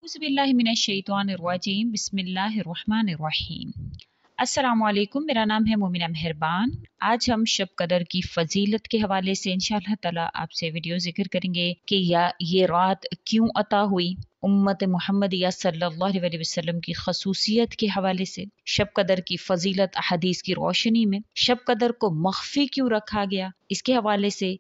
औज़ुबिल्लाहिमिनश्शैतानिर्रजीम बिस्मिल्लाहिर्रहमानिर्रहीम। अस्सलामु अलैकुम, मेरा नाम है मोमिना मेहरबान। आज हम शब कदर की फजीलत के हवाले से इंशाअल्लाह ताला आपसे वीडियो जिक्र करेंगे कि ये रात क्यों अता हुई। उम्मत मुहम्मदिया सल्लल्लाहु अलैहि वसल्लम की खसूसियत के हवाले से, शब कदर की फजीलत अहदीस की रोशनी में शब कदर को मख्फी क्यों रखा गया इसके हवाले से,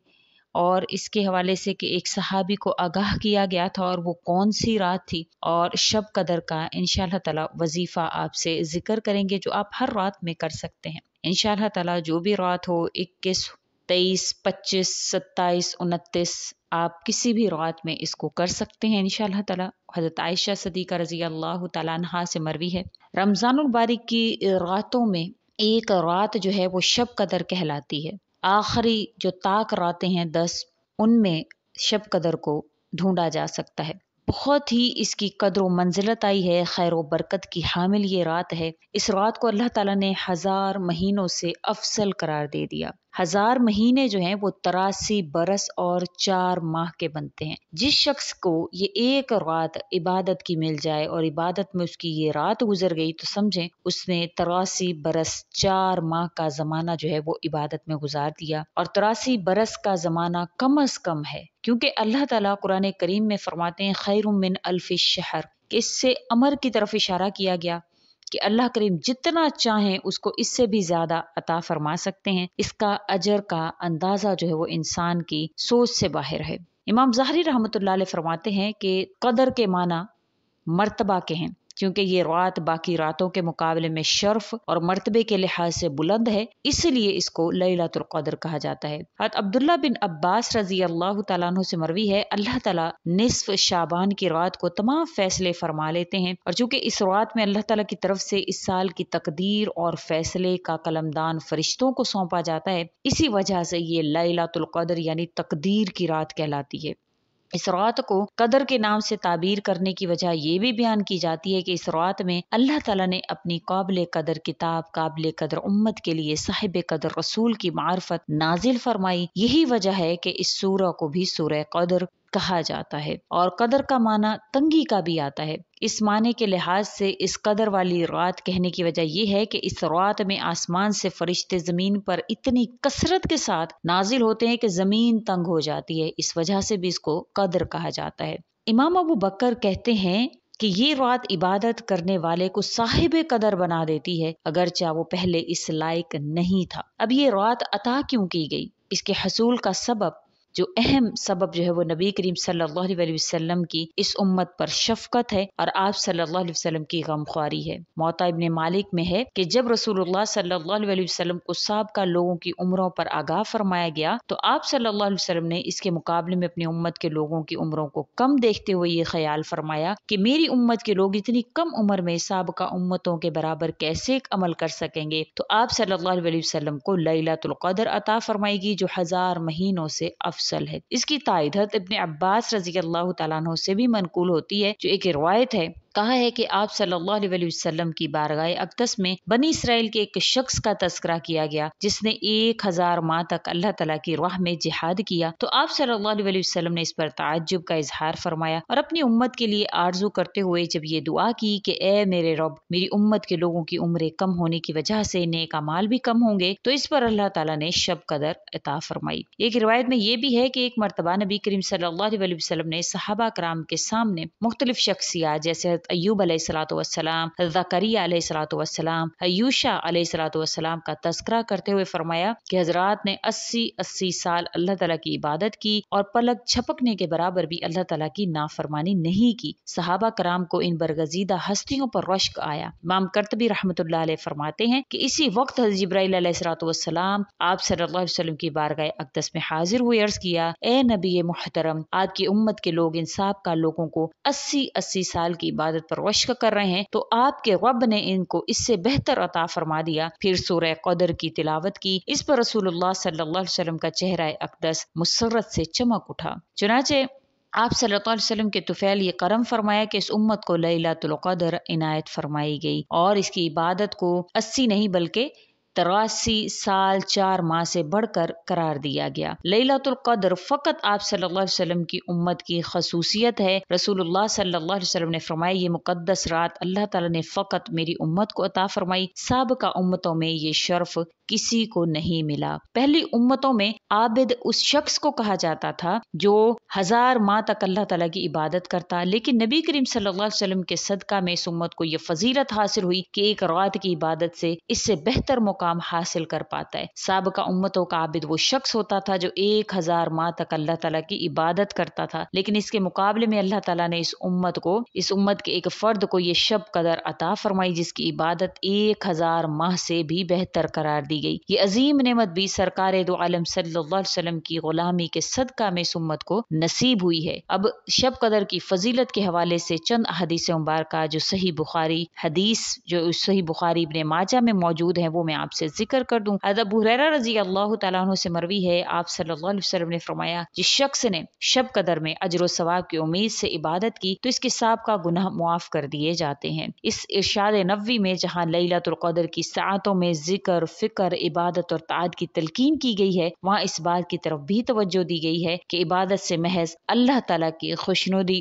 और इसके हवाले से कि एक सहाबी को आगाह किया गया था और वो कौन सी रात थी, और शब कदर का इंशाअल्लाह ताला वजीफा आपसे जिक्र करेंगे जो आप हर रात में कर सकते हैं। इंशाअल्लाह ताला जो भी रात हो, 21, 23, 25, 27, 29, आप किसी भी रात में इसको कर सकते हैं इंशाअल्लाह ताला। हज़रत आयशा सदीका रज़ी अल्लाह ताला अन्हा से मरवी है, रमज़ानुल बारिक की रातों में एक रात जो है वो शब कदर कहलाती है। आखिरी जो ताक रातें हैं 10, उनमें शब कदर को ढूंढा जा सकता है। बहुत ही इसकी कदर व मंजिलत आई है, खैर व बरकत की हामिल ये रात है। इस रात को अल्लाह ताला ने 1000 महीनों से अफसल करार दे दिया। 1000 महीने जो हैं वो 83 बरस और 4 माह के बनते हैं। जिस शख्स को ये एक रात इबादत की मिल जाए और इबादत में उसकी ये रात गुजर गई तो समझें उसने 83 बरस 4 माह का जमाना जो है वो इबादत में गुजार दिया। और 83 बरस का जमाना कम अज कम है, क्योंकि अल्लाह ताला कुरान करीम में फरमाते हैं खैरुम मिन अल्फि शहर, कि इससे अमर की तरफ इशारा किया गया कि अल्लाह करीम जितना चाहें उसको इससे भी ज्यादा अता फरमा सकते हैं। इसका अजर का अंदाजा जो है वो इंसान की सोच से बाहर है। इमाम ज़हरी रहमतुल्लाह अलैह फरमाते हैं कि कदर के माना मर्तबा के हैं, क्योंकि ये रात बाकी रातों के मुकाबले में शर्फ और मर्तबे के लिहाज से बुलंद है, इसलिए इसको लैलतुल क़द्र कहा जाता है। हज़रत अब्दुल्ला बिन अब्बास रज़ी अल्लाह तआला अन्हु से मरवी है, अल्लाह ताला निस्फ शाबान की रात को तमाम फैसले फरमा लेते हैं, और चूंकि इस रात में अल्लाह ताला की तरफ से इस साल की तकदीर और फैसले का कलमदान फरिश्तों को सौंपा जाता है, इसी वजह से ये लैलतुल क़द्र यानी तकदीर की रात कहलाती है। इस रात को कदर के नाम से ताबीर करने की वजह ये भी बयान की जाती है कि इस रात में अल्लाह ताला ने अपनी काबिल कदर किताब, काबिल कदर उम्मत के लिए साहिब कदर रसूल की मार्फत नाजिल फरमाई। यही वजह है कि इस सूरह को भी सूरह कदर कहा जाता है, और कदर का माना तंगी का भी आता है। इस माने के लिहाज से इस कदर वाली रात कहने की वजह यह है कि इस रात में आसमान से फरिश्ते जमीन पर इतनी कसरत के साथ नाजिल होते हैं कि जमीन तंग हो जाती है। इस वजह से भी इसको कदर कहा जाता है। इमाम अबू बकर कहते हैं कि ये रात इबादत करने वाले को साहिब कदर बना देती है, अगरचे वो पहले इस लायक नहीं था। अब ये रात अता क्यों की गई, इसके हसूल का सबब, जो अहम सबब जो है वो नबी करीम सल्लल्लाहु अलैहि वसल्लम की इस उम्मत पर शफकत है और आप सल्लल्लाहु अलैहि वसल्लम की गमख्वारी है। मौता इब्ने मालिक में है कि जब रसूलुल्लाह सल्लल्लाहु अलैहि वसल्लम को साबका लोगों की उम्रों पर आगाह फरमाया गया तो आप सल्लल्लाहु अलैहि वसल्लम ने इसके मुकाबले में अपनी उम्मत के लोगों की उम्रों को कम देखते हुए ये ख्याल फरमाया कि मेरी उम्मत के लोग इतनी कम उम्र में साबका उम्मतों के बराबर कैसे अमल कर सकेंगे, तो आप सल्लल्लाहु अलैहि वसल्लम को लैलतुल क़द्र अता फरमाएगी जो 1000 महीनों से अफसल है। इसकी तायद इब्ने अब्बास रज़ी अल्लाह तआला अन्हु से भी मनकूल होती है, जो एक रिवायत है। कहा है कि आप सल्लल्लाहु अलैहि वसल्लम की बारगाह अक़दस में बनी इसराइल के एक शख्स का तस्करा किया गया जिसने 1000 माह तक अल्लाह ताला की राह में जिहाद किया, तो आप सल्लल्लाहु अलैहि वसल्लम ने इस पर ताज्जुब का इजहार फरमाया और अपनी उम्मत के लिए आरजू करते हुए जब ये दुआ की कि ए मेरे रब, मेरी उम्मत के लोगों की उम्रें कम होने की वजह से नेक अमाल भी कम होंगे, तो इस पर अल्लाह ताला ने शब कदर अता फरमाई। एक रिवायत में ये भी है कि एक मरतबा नबी करीम सल्लल्लाहु अलैहि वसल्लम ने सहाबा कराम के सामने मुख्तलिफ शख्सियात जैसे अय्यूब अलैहिस्सलातु वस्सलाम, ज़करिया अलैहिस्सलातु वस्सलाम, यूशा अलैहिस्सलातु वस्सलाम का तज़किरा करते हुए फरमाया कि हज़रात ने 80 साल अल्लाह ताला की इबादत की और पलक झपकने के बराबर भी अल्लाह ताला की नाफरमानी नहीं की। सहाबा कराम को इन बरगजीदा हस्तियों पर रश्क आया। इमाम कर्तबी रहमतुल्लाह अलैह फरमाते हैं कि इसी वक्त हज़रत जिब्राइल अलैहिस्सलातु वस्सलाम आप सल्लल्लाहु अलैहि वसल्लम की बारगाह अक़दस में हाजिर हुए, अर्ज़ किया, ए नबी मुहतरम, आपकी उम्मत के लोग इंसाफ का लोगों को 80 साल की इबादत पर रश्क कर रहे हैं, तो आपके रब ने इनको इससे बेहतर अता फरमा दिया। फिर सूरह क़द्र की तिलावत की। इस पर रसूलुल्लाह सल्लल्लाहु अलैहि वसल्लम का चेहरा अक़दस मुसर्रत से चमक उठा। चुनाचे आप सल्लल्लाहु अलैहि वसल्लम के तुफैल ये करम फरमाया कि इस उम्मत को लैलतुल क़द्र इनायत फरमाई गई और इसकी इबादत को 80 नहीं बल्कि 83 साल 4 माह से बढ़कर करार दिया गया। लैलतुल क़द्र फ़कत आप सल्लल्लाहु अलैहि वसल्लम की उम्मत की खसूसियत है। रसूलुल्लाह सल्लल्लाहु अलैहि वसल्लम ने फरमाया, ये मुक़द्दस रात अल्लाह ताला ने फ़कत मेरी उम्मत को अता फरमाई, साबिक़ा उम्मतों में ये शर्फ किसी को नहीं मिला। पहली उम्मतों में आबिद उस शख्स को कहा जाता था जो 1000 माह तक अल्लाह ताला की इबादत करता, लेकिन नबी करीम सल्लल्लाहु अलैहि वसल्लम के सदका में इस उम्मत को यह फजीलत हासिल हुई कि एक रात की इबादत से इससे बेहतर मुकाम हासिल कर पाता है। साबिका उम्मतों का आबिद वो शख्स होता था जो 1000 माह तक अल्लाह ताला की इबादत करता था, लेकिन इसके मुकाबले में अल्लाह ताला ने इस उम्मत के एक फर्द को ये शब कदर अता फरमाई जिसकी इबादत 1000 माह से भी बेहतर करार दी गई। ये अजीम नेमत भी सरकार दो आलम सल्लल्लाहु अलैहि वसल्लम की गुलामी के सदका में इस उम्मत को नसीब हुई है। अब शब कदर की फजीलत के हवाले से चंद हदीस मुबारका जो सही बुखारी इब्ने माजा में मौजूद है वो मैं आपसे जिक्र कर दूं। अबू हुरैरा रजी अल्लाह तआला अन्हु से मरवी है, आप सल्लल्लाहु अलैहि वसल्लम ने फरमाया, जिस शख्स ने शब कदर में अजर व सवाब की उम्मीद से इबादत की तो इसके साब का गुनाह मुआफ कर दिए जाते हैं। इस इरशाद नबवी में जहाँ लैलतुल क़द्र की सातों में जिक्र, फिक्र, इबादत और ताअत की तलकीन की गई है, वहाँ इस बात की तरफ भी तवज्जो दी गई है कि इबादत से महज अल्लाह ताला की खुशनुदी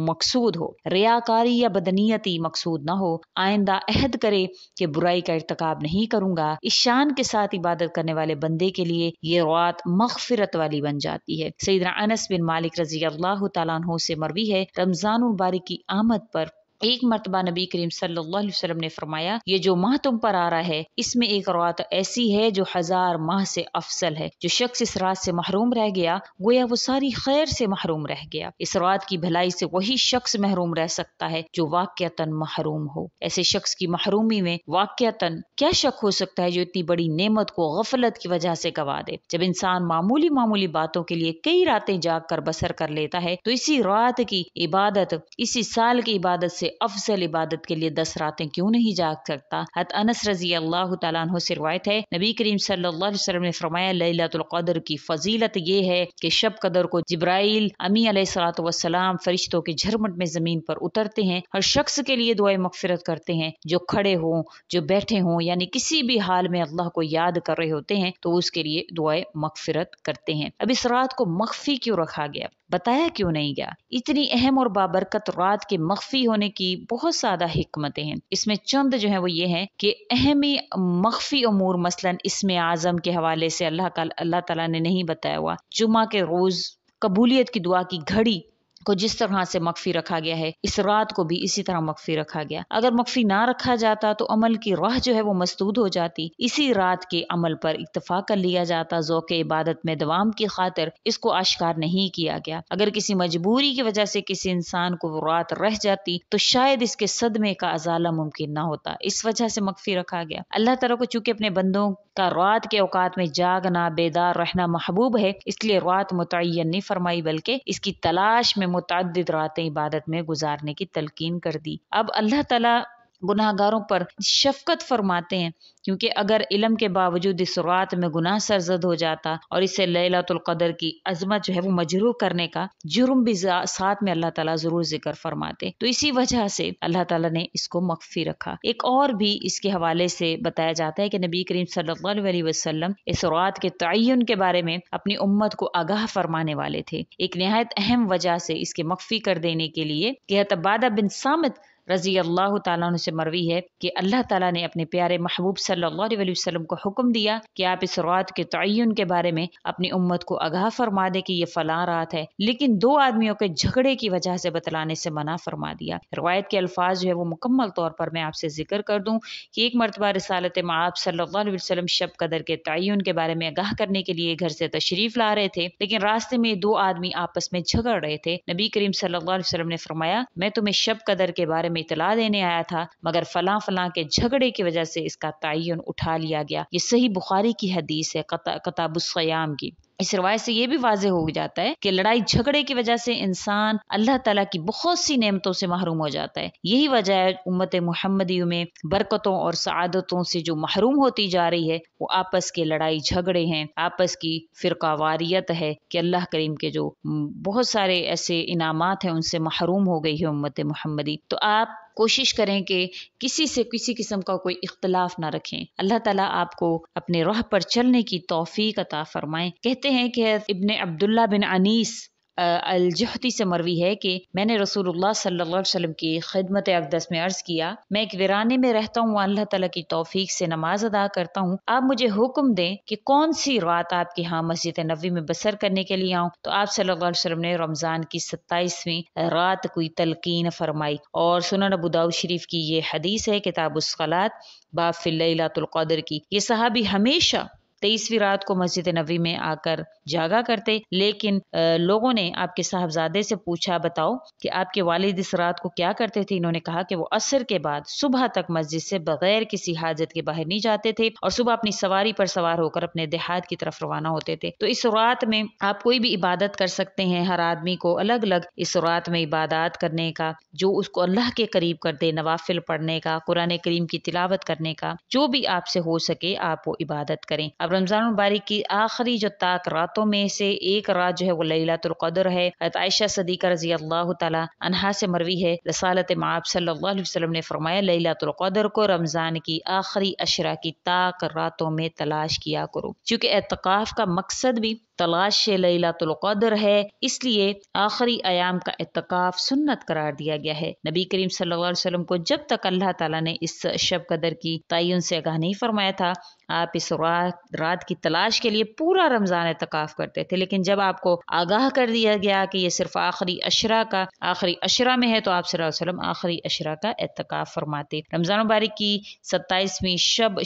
मकसूद हो, रियाकारी या बदनीयती मकसूद ना हो। आइंदा अहद करे कि बुराई का इर्तिकाब नहीं करूंगा। इस शान के साथ इबादत करने वाले बंदे के लिए ये रात मग़फ़िरत वाली बन जाती है। सैयदना अनस बिन मालिक रज़ी अल्लाह तआला अन्हु से मरवी है, रमज़ानुल बारी की आमद पर एक मर्तबा नबी करीम सल्लल्लाहु अलैहि वसल्लम ने फरमाया, ये जो माह तुम पर आ रहा है इसमें एक रात ऐसी है जो 1000 माह से अफसल है। जो शख्स इस रात से महरूम रह गया गोया वो सारी खैर से महरूम रह गया। इस रात की भलाई से वही शख्स महरूम रह सकता है जो वाक़यतन महरूम हो। ऐसे शख्स की महरूमी में वाक़यतन क्या शक हो सकता है जो इतनी बड़ी नेमत को गफलत की वजह से गवा दे। जब इंसान मामूली मामूली बातों के लिए कई रातें जाग कर बसर कर लेता है तो इसी रात की इबादत, इसी साल की इबादत से अफजल इबादत के लिए 10 रातें क्यों नहीं जाग सकता। हज़रत अनस रजी अल्लाह तआला अन्हु से रिवायत है, नबी करीम सल्लल्लाहु अलैहि वसल्लम ने फरमाया, लैलतुल क़द्र की फजीलत ये है कि शब कदर को जिब्राइल अमी अलैहिस्सलातु वस्सलाम फरिश्तों के झरमट में जमीन पर उतरते हैं, हर शख्स के लिए दुआए मग़फ़िरत करते हैं, जो खड़े हों, जो बैठे हों, यानी किसी भी हाल में अल्लाह को याद कर रहे होते हैं तो उसके लिए दुआए मग़फ़िरत करते हैं। अब इस रात को मख्फी क्यों रखा गया, बताया क्यों नहीं गया? इतनी अहम और बाबरकत रात के मख्फी होने की बहुत ज्यादा हिकमतें हैं। इसमें चंद जो है वो ये हैं कि अहमी मख्फी उमूर, मसलन इसमें आजम के हवाले से अल्लाह ताला ने नहीं बताया हुआ। जुमा के रोज कबूलियत की दुआ की घड़ी को जिस तरह से मख्फी रखा गया है, इस रात को भी इसी तरह मख्फी रखा गया। अगर मख्फी ना रखा जाता तो अमल की राह जो है वो मसदूद हो जाती। इसी रात के अमल पर इत्तफाक कर लिया जाता। ज़ौक़ इबादत में दवाम की खातिर इसको आश्कार नहीं किया गया। अगर किसी मजबूरी की वजह से किसी इंसान को वो रात रह जाती तो शायद इसके सदमे का अजाला मुमकिन ना होता। इस वजह से मख्फी रखा गया। अल्लाह ताला को चूंकि अपने बंदों का रात के औकात में जागना, बेदार रहना महबूब है, इसलिए रात मुतय्यन नहीं फरमाई बल्कि इसकी तलाश में मुतअद्दिद रातें इबादत में गुजारने की तलकीन कर दी। अब अल्लाह ताला गुनाहगारों पर शफकत फरमाते हैं, क्योंकि अगर इल्म के बावजूद इस रात में गुनाह सरजद हो जाता और इसे लैलतुल क़द्र की अजमत जो है वो मजरूह करने का जुर्म भी साथ में अल्लाह ताला जरूर जिक्र फरमाते। तो इसी वजह से अल्लाह ताला ने इसको मख्फी रखा। एक और भी इसके हवाले से बताया जाता है कि नबी करीम सल्लल्लाहु अलैहि वसल्लम इस रात के तय्युन के बारे में अपनी उम्मत को आगाह फरमाने वाले थे। एक निहायत अहम वजह से इसके मख्फी कर देने के लिए कि उबादा बिन सामित रजी अल्लाह तआला अन्हु से मरवी है कि अल्लाह ताला ने अपने प्यारे महबूब सल्लल्लाहु अलैहि वसल्लम को हुक्म दिया कि आप इस रात के तय्युन के बारे में अपनी उम्मत को आगाह फरमा दे कि ये फलां रात है, लेकिन 2 आदमियों के झगड़े की वजह से बतलाने से मना फरमा दिया। रवायत के अल्फाज जो है वो मुकम्मल तौर पर मैं आपसे जिक्र कर दूं कि एक मरतबा रिसालत मआब सल्लल्लाहु अलैहि वसल्लम शब कदर के तय्युन के बारे में आगाह करने के लिए घर से तशरीफ ला रहे थे, लेकिन रास्ते में 2 आदमी आपस में झगड़ रहे थे। नबी करीम सल्लल्लाहु अलैहि वसल्लम ने फरमाया, मैं तुम्हें शब कदर के बारे में इतला देने आया था, मगर फलां फलां के झगड़े की वजह से इसका तय्युन उठा लिया गया। ये सही बुखारी की हदीस है किताबुस क़याम की। इस रवायत से ये भी वाज़ेह हो जाता है कि लड़ाई झगड़े की वजह से इंसान अल्लाह ताला की बहुत सी नेमतों से महरूम हो जाता है। यही वजह है उम्मत मुहम्मदी में बरकतों और सआदतों से जो महरूम होती जा रही है वो आपस के लड़ाई झगड़े हैं, आपस की फिरकावारियत है कि अल्लाह करीम के जो बहुत सारे ऐसे इनामात हैं उनसे महरूम हो गई है उम्मत मुहम्मदी। तो आप कोशिश करें कि किसी से किसी किस्म का कोई इख्तलाफ ना रखें। अल्लाह ताला आपको अपने राह पर चलने की तौफीक अता फरमाएं। कहते हैं कि इब्ने अब्दुल्ला बिन अनीस अल-जुहती से मरवी है कि मैंने रसूलुल्लाह सल्लल्लाहु अलैहि वसल्लम की खिदमत अक़दस में अर्ज़ किया, मैं एक वीराने में रहता हूँ, अल्लाह ताला की तौफीक से नमाज अदा करता हूँ, आप मुझे हुक्म दें कि कौन सी रात आपके यहाँ मस्जिद नबवी में बसर करने के लिए आऊँ। तो आप सल्लल्लाहु अलैहि वसल्लम ने रमज़ान की 27वीं रात कोई तलकीन फरमाई। और सुनन अबू दाऊद शरीफ की ये हदीस है, किताबुस सलात बाब फिल लैलतुल क़द्र की। ये सहाबी हमेशा 23वीं रात को मस्जिद नबवी में आकर जागा करते, लेकिन लोगों ने आपके साहबजादे से पूछा, बताओ कि आपके वालिद इस रात को क्या करते थे। इन्होंने कहा कि वो असर के बाद सुबह तक मस्जिद से बगैर किसी हाजत के बाहर नहीं जाते थे और सुबह अपनी सवारी पर सवार होकर अपने देहात की तरफ रवाना होते थे। तो इस रात में आप कोई भी इबादत कर सकते हैं। हर आदमी को अलग अलग इस रात में इबादत करने का, जो उसको अल्लाह के करीब कर दे, नवाफिल पढ़ने का, कुरान करीम की तिलावत करने का, जो भी आपसे हो सके आप वो इबादत करें। अब रमजान मुबारक की आखिरी जो ताक रातों में से एक रात जो है वो लैलतुल क़द्र है। आयशा सदीक़ा रज़ी अल्लाह तआला अन्हा से मरवी है, रसालत माब सल्लल्लाहु अलैहि वसल्लम ने फरमाया, लैलतुल क़द्र को रमजान की आखिरी अशरा की ताक रातों में तलाश किया करो। क्योंकि एतकाफ का मकसद भी तलाश लैलतुल क़द्र है, इसलिए आखिरी अयाम का एतकाफ सुन्नत करार दिया गया है। नबी करीम सल्लल्लाहु अलैहि वसल्लम को जब तक अल्लाह ताला ने इस शब कदर की तयन से आगाह नहीं फरमाया था, आप इस रात की तलाश के लिए पूरा रमजान एतकाफ करते थे। लेकिन जब आपको आगाह कर दिया गया कि ये सिर्फ आखिरी अशरा में है, तो आप सल्लल्लाहु अलैहि वसल्लम आखिरी अशरा का एतकाफ फरमाते। रमजान मुबारक की 27वीं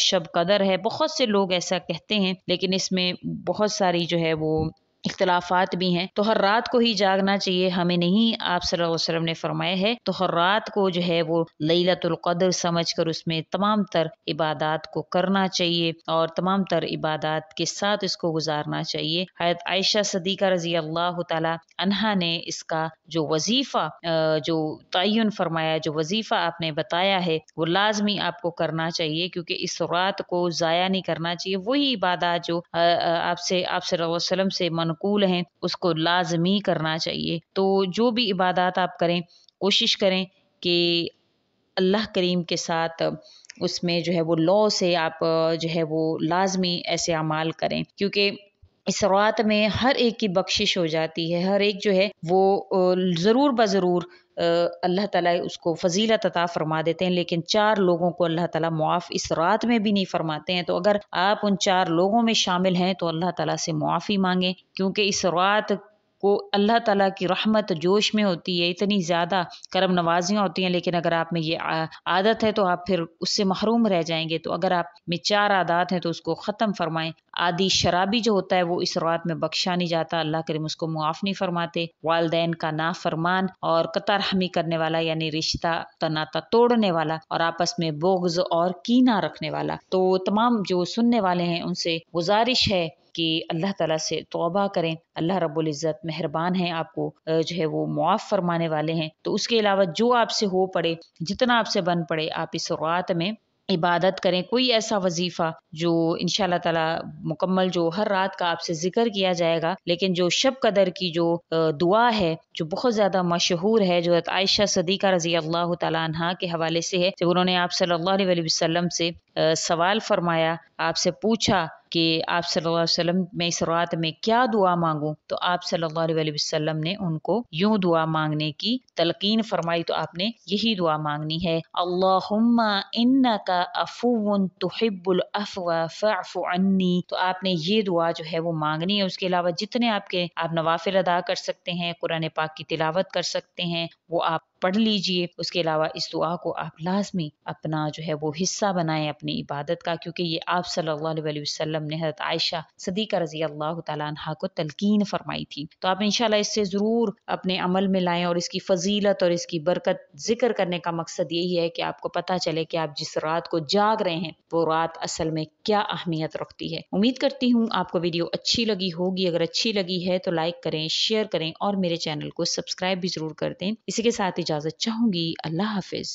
शब कदर है। बहुत से लोग ऐसा कहते हैं, लेकिन इसमें बहुत सारी जो है वो इख्तलाफात भी हैं। तो हर रात को ही जागना चाहिए हमें नहीं, आप सल्लल्लाहु अलैहि वसल्लम ने फरमाया है तो हर रात को जो है वो लैलतुल क़द्र समझकर उसमें तमाम तर इबादत को करना चाहिए और तमाम तर इबादत के साथ इसको गुजारना चाहिए। हज़रत आयशा सदीक़ा रज़ी अल्लाह तआला अन्हा ने इसका जो वजीफ़ा जो तयन फरमाया, जो वजीफ़ा आपने बताया है, वो लाजमी आपको करना चाहिए, क्योंकि इस रात को ज़ाया नहीं करना चाहिए। वही इबादत जो आप सल्लल्लाहु अलैहि वसल्लम से मनकूल हैं, उसको लाजमी करना चाहिए। तो जो भी इबादत आप करें, कोशिश करें कि अल्लाह करीम के साथ उसमें जो है वो लौ से आप जो है वो लाजमी ऐसे अमाल करें, क्योंकि इस रात में हर एक की बख्शिश हो जाती है। हर एक जो है वो ज़रूर बज़रूर अल्लाह ताला उसको फजीलत अता फरमा देते हैं, लेकिन 4 लोगों को अल्लाह ताला मुआफ़ इस रात में भी नहीं फरमाते हैं। तो अगर आप उन 4 लोगों में शामिल हैं तो अल्लाह ताला से मुआफ़ी मांगें, क्योंकि इस रात को अल्लाह ताला की रहमत जोश में होती है, इतनी ज़्यादा करम नवाजियाँ होती हैं, लेकिन अगर आप में ये आदत है तो आप फिर उससे महरूम रह जाएंगे। तो अगर आप में 4 आदत हैं तो उसको ख़त्म फरमाएं। आदि शराबी जो होता है वो इस रात में बख्शा नहीं जाता, अल्लाह करीम उसको मुआफ़ नहीं फरमाते। वालिदैन का नाफरमान और कतर रहमी करने वाला, यानी रिश्ता नाता तोड़ने वाला और आपस में बोग्ज़ और कीना रखने वाला। तो तमाम जो सुनने वाले हैं उनसे गुजारिश है कि अल्लाह ताला से तौबा करें। अल्लाह रब्बुल इज़्ज़त मेहरबान है, आपको जो है वो मुआफ़ फरमाने वाले हैं। तो उसके अलावा जो आपसे हो पड़े, जितना आपसे बन पड़े, आप इस रात में इबादत करें। कोई ऐसा वजीफ़ा जो इंशाअल्लाह ताला मुकम्मल, जो हर रात का आपसे जिक्र किया जाएगा, लेकिन जो शब कदर की जो दुआ है जो बहुत ज़्यादा मशहूर है, जो आयशा सदीक़ा रज़ी अल्लाह तआला अन्हा के हवाले से है, जब उन्होंने आप सल्लल्लाहु अलैहि वसल्लम से सवाल फरमाया, आपसे पूछा कि आप सल्लल्लाहु अलैहि वसल्लम मैं इस रात में क्या दुआ मांगूं, तो आप सल्लल्लाहु अलैहि वसल्लम ने उनको यूं दुआ मांगने की तलकीन फरमाई। तो आपने यही दुआ मांगनी है, अल्लाहुम्मा इन्नका अफुव्वुन तुहिब्बुल अफ़्वा फ़अफ़ु अन्नी। तो आपने ये दुआ जो है वो मांगनी है। उसके अलावा जितने आप नवाफिल अदा कर सकते हैं, कुरान पाक की तिलावत कर सकते हैं, वो आप पढ़ लीजिए। उसके अलावा इस दुआ को आप लाजमी अपना जो है वो हिस्सा बनाएं अपनी इबादत का, क्योंकि ये आप सल्लल्लाहु अलैहि वसल्लम ने हज़रत आयशा सदीक़ा रज़ी अल्लाह तआला अन्हा को तलकीन फरमाई थी। तो आप इंशाल्लाह इससे ज़रूर अपने अमल में लाएं और इसकी फजीलत और इसकी बरकत जिक्र करने का मकसद यही है कि आपको पता चले कि आप जिस रात को जाग रहे हैं वो रात असल में क्या अहमियत रखती है। उम्मीद करती हूँ आपको वीडियो अच्छी लगी होगी। अगर अच्छी लगी है तो लाइक करें, शेयर करें और मेरे चैनल को सब्सक्राइब भी जरूर कर दें। इसी के साथ इजाजत चाहूंगी। अल्लाह हाफिज।